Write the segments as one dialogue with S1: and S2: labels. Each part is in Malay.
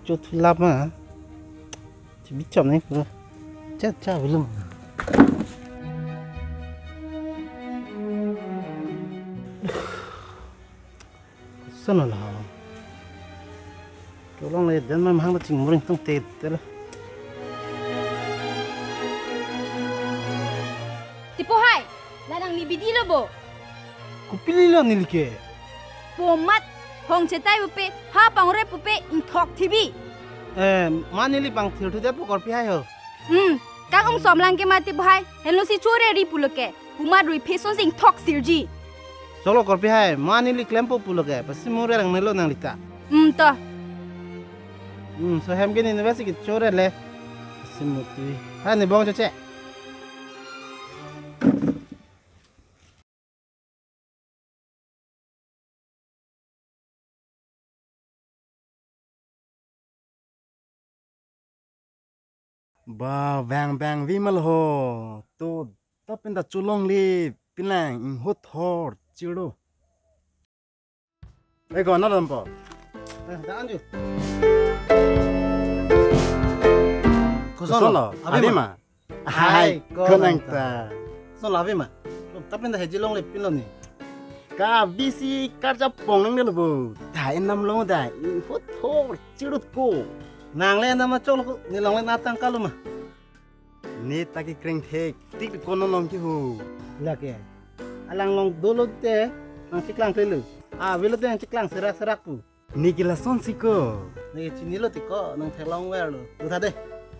S1: chút lắm mà chỉ biết chồng này cơ chết cha với lưng sao nó là cái lông này đến mà mang nó chỉnh muốn không tệ thế là
S2: Tipo hai, ladang ni bidi lo bo.
S1: kupili lo nilke
S2: Pomat, hong cetai bupe, ha pangre bupe in thok thibi.
S1: manili bang thir thu de pokor pi hai ho
S2: Kang som lang ke mati bhai, hello si chore ri puloke. Puma rui peson sing thok sirji.
S1: solo kor pi hai manili klempo puloke pasi mure lang nelo nang lita
S2: To.
S1: so hem gen university chore le simuti ha ne bong che ba bang bang vimal ho to tapin da chulong li pinlang in hot thor chido ai go na ram po da anju ko solo abima hai ko nang ta solo abima tapin da hejilong li pilon ni ka bisi karja pong nang le bo da en nam long da in hot thor chido ko nang le na ma chong ko ni long le na tang kalu ma ni ta ki kreng the tik ko no long ki hu la ke alang long dolo te nang ciklang telu vilo te ciklang serak serak pu ni ki la son si ko ni chini lo ti ko nang thelong wer lo tu tha de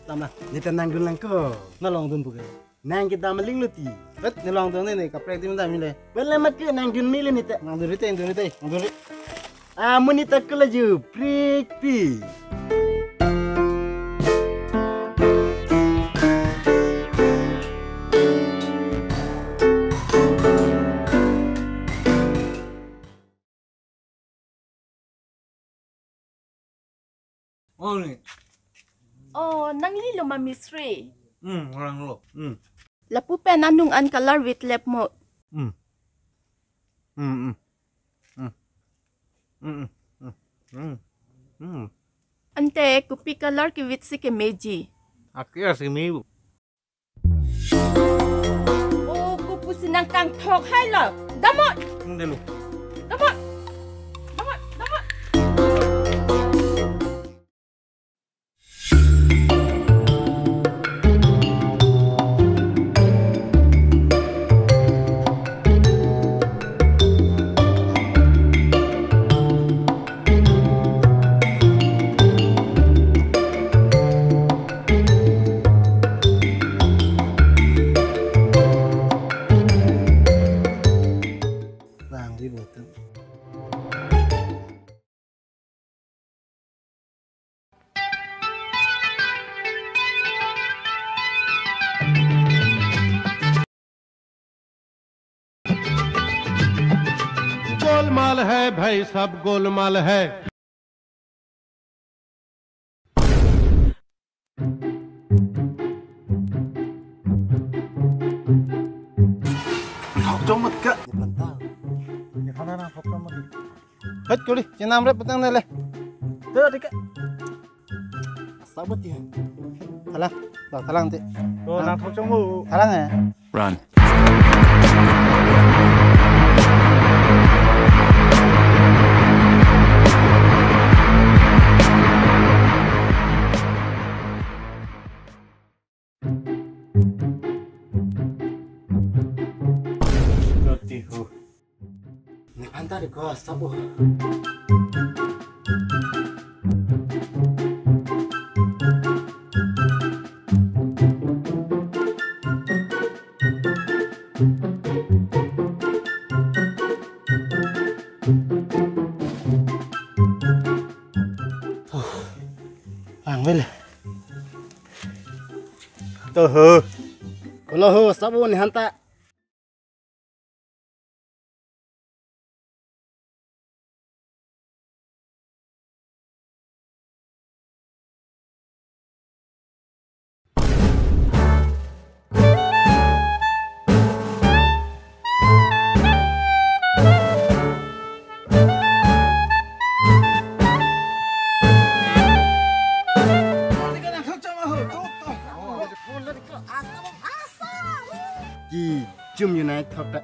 S1: lam na ni ta nang dun lang ko na long dun pu ke nang ki dam ling lo ti bet ni long dun ni ka prek dim da mi le bele ma ke nang dun mi le ni te nang dun ri te nang dun ri muni ta kala ju prek pi
S3: Oh, nangli lo mamisri.
S1: orang lo
S3: Lapu pe nanung an color with lep mo. Ante kupi color ki with si ke meji.
S1: akhir si mi
S3: Oh, kupu sinang kang thok hai lo. Damot,
S1: delu
S3: damot. Damot, damot.
S1: bang di boten
S4: Golmaal है भाई सब गोलमाल है
S1: 걱정 못 가. 하나나 걱정 못. hết cô đi, chị Nam đấy, bắt tay lên. Đưa đi cái. Sao bất tiền? Thằng Lang, bảo Thằng Lang thế. Rồi, nàng 걱정 못. Thằng Lang này.
S5: Run.
S1: Antar ko sabo. Ang vel. To ho. Kalau ho sabo ni hanta. Jumอยู่ไหนทอกตะ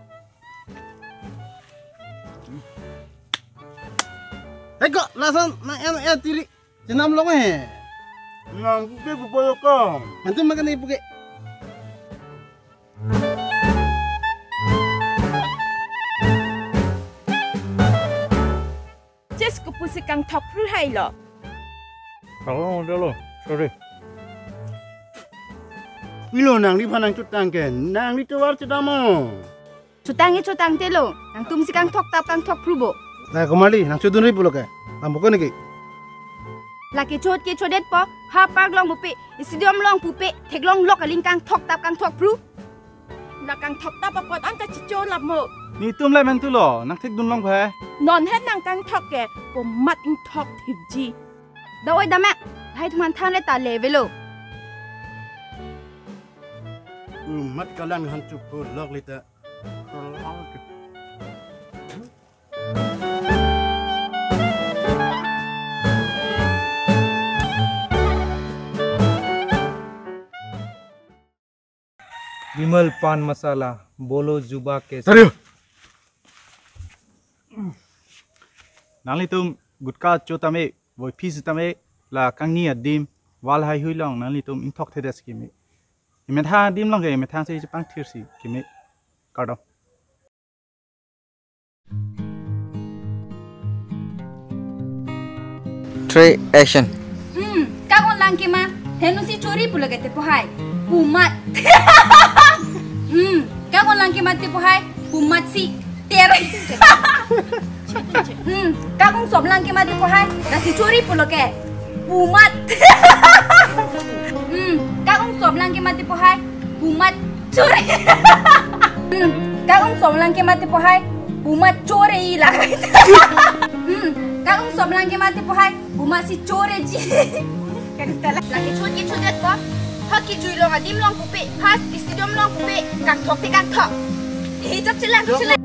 S1: เฮ้ยก็น่าสนน่าเอ็นตีรีจะนำลงเหรอนั่งบุกบุกยกองมันจะมากันนี่บุก
S3: Just ku pusi kang thok pru hai lo.
S4: Oh, dulu. Sorry.
S1: Bilo nang di panang cutang ken, nang di tewar cedamo.
S2: Cutang telo. Nang tum si kang thok pru bo.
S1: Nah, kemari nang cudun ribu lo ke. Lampu kan ni.
S2: Laki chot ke chodet po. Ha park long bupe. Stadium long pupe. Thek long lok aling kang thok pru.
S3: Na kang thok ta pa pot anta chi cho lap mo.
S5: Ni tum lai man tu lo, nak thik dun long phe.
S3: Non het nang kang thok ke po mat ing thok thip ji.
S2: Da oi da mak. Hai thuman than le ta le velo.
S1: Mat kalan hancur pur lok lita.
S6: विमल पान मसाला बोलो जुबा के
S1: Serius.
S5: Nang li tum gutka chotame, boy pis tame la kang ni adim wal hai hui long nang li tum in thok thedes ki me. Imet ha dim long ke imet ha se pang thirsi ki me. Kado.
S7: Three action.
S2: Kang on lang ke ma. Henu si chori pula ke te pohai. Pumat. Kang on lang ke ma te pohai. Pumat si ter. Kang on som lang ke ma te pohai. Nasi chori pula ke. Pumat. Kang on som lang ke ma te pohai. Pumat chori. Kang on som lang ke ma te pohai. Pumat chore lah. Kang on som lang ke ma te pohai. Pumat si chore ji. Laki chut ke chut ko. Hoki chui long adim long pupe. Pas stadium long pupe. Kang thok te kang thok. Hijab chila.